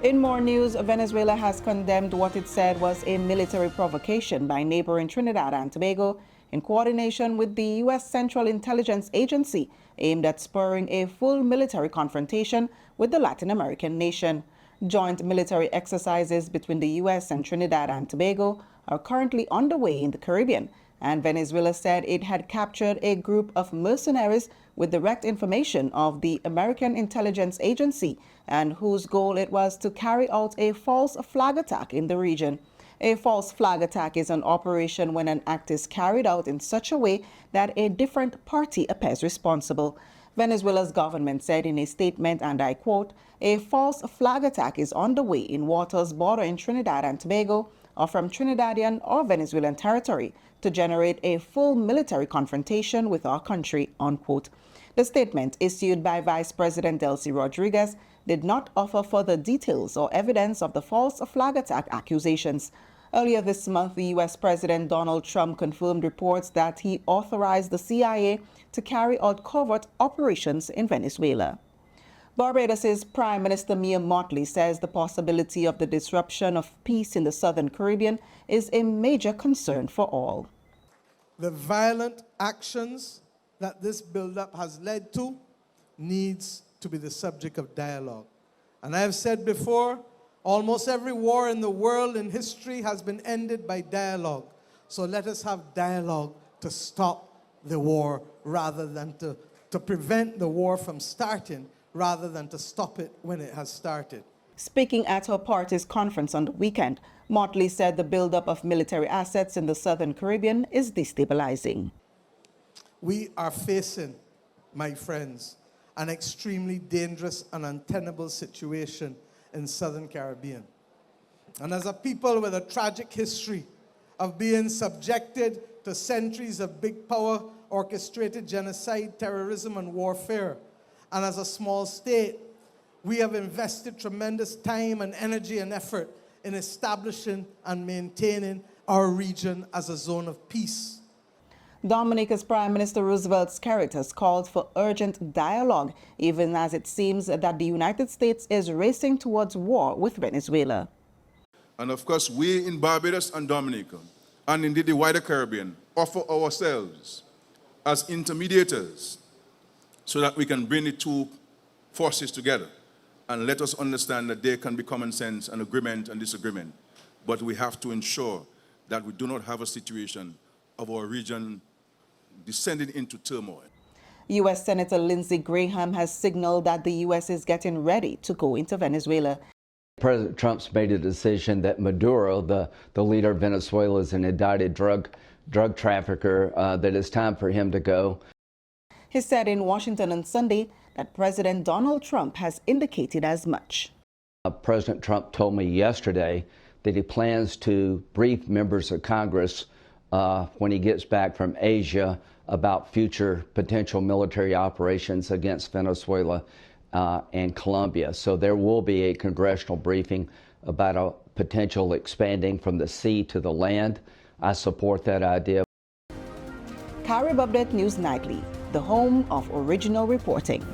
In more news, Venezuela has condemned what it said was a military provocation by neighboring Trinidad and Tobago in coordination with the U.S. Central Intelligence Agency aimed at spurring a full military confrontation with the Latin American nation. Joint military exercises between the U.S. and Trinidad and Tobago are currently underway in the Caribbean, and Venezuela said it had captured a group of mercenaries with direct information of the American Intelligence Agency and whose goal it was to carry out a false flag attack in the region. A false flag attack is an operation when an act is carried out in such a way that a different party appears responsible. Venezuela's government said in a statement, and I quote, "A false flag attack is underway in waters bordering Trinidad and Tobago or from Trinidadian or Venezuelan territory to generate a full military confrontation with our country," unquote. The statement, issued by Vice President Delcy Rodriguez, did not offer further details or evidence of the false flag attack accusations. Earlier this month, the U.S. President Donald Trump confirmed reports that he authorized the CIA to carry out covert operations in Venezuela. Barbados's Prime Minister Mottley says the possibility of the disruption of peace in the Southern Caribbean is a major concern for all. The violent actions that this buildup has led to needs to be the subject of dialogue. And I have said before, almost every war in the world in history has been ended by dialogue. So let us have dialogue to stop the war rather than to prevent the war from starting, rather than to stop it when it has started. Speaking at her party's conference on the weekend, Mottley said the buildup of military assets in the Southern Caribbean is destabilizing. We are facing, my friends, an extremely dangerous and untenable situation in Southern Caribbean. And as a people with a tragic history of being subjected to centuries of big power, orchestrated genocide, terrorism, and warfare, and as a small state, we have invested tremendous time and energy and effort in establishing and maintaining our region as a zone of peace. Dominica's Prime Minister Roosevelt Skerrit has called for urgent dialogue, even as it seems that the United States is racing towards war with Venezuela. And of course, we in Barbados and Dominica, and indeed the wider Caribbean, offer ourselves as intermediators so that we can bring the two forces together. And let us understand that there can be common sense and agreement and disagreement. But we have to ensure that we do not have a situation of our region descending into turmoil. U.S. Senator Lindsey Graham has signaled that the U.S. is getting ready to go into Venezuela. President Trump's made a decision that Maduro, the leader of Venezuela, is an indicted drug trafficker, that it's time for him to go. He said in Washington on Sunday that President Donald Trump has indicated as much. President Trump told me yesterday that he plans to brief members of Congress when he gets back from Asia about future potential military operations against Venezuela and Colombia. So there will be a congressional briefing about a potential expanding from the sea to the land. I support that idea. CARIBUPDATE News Nightly, the home of original reporting.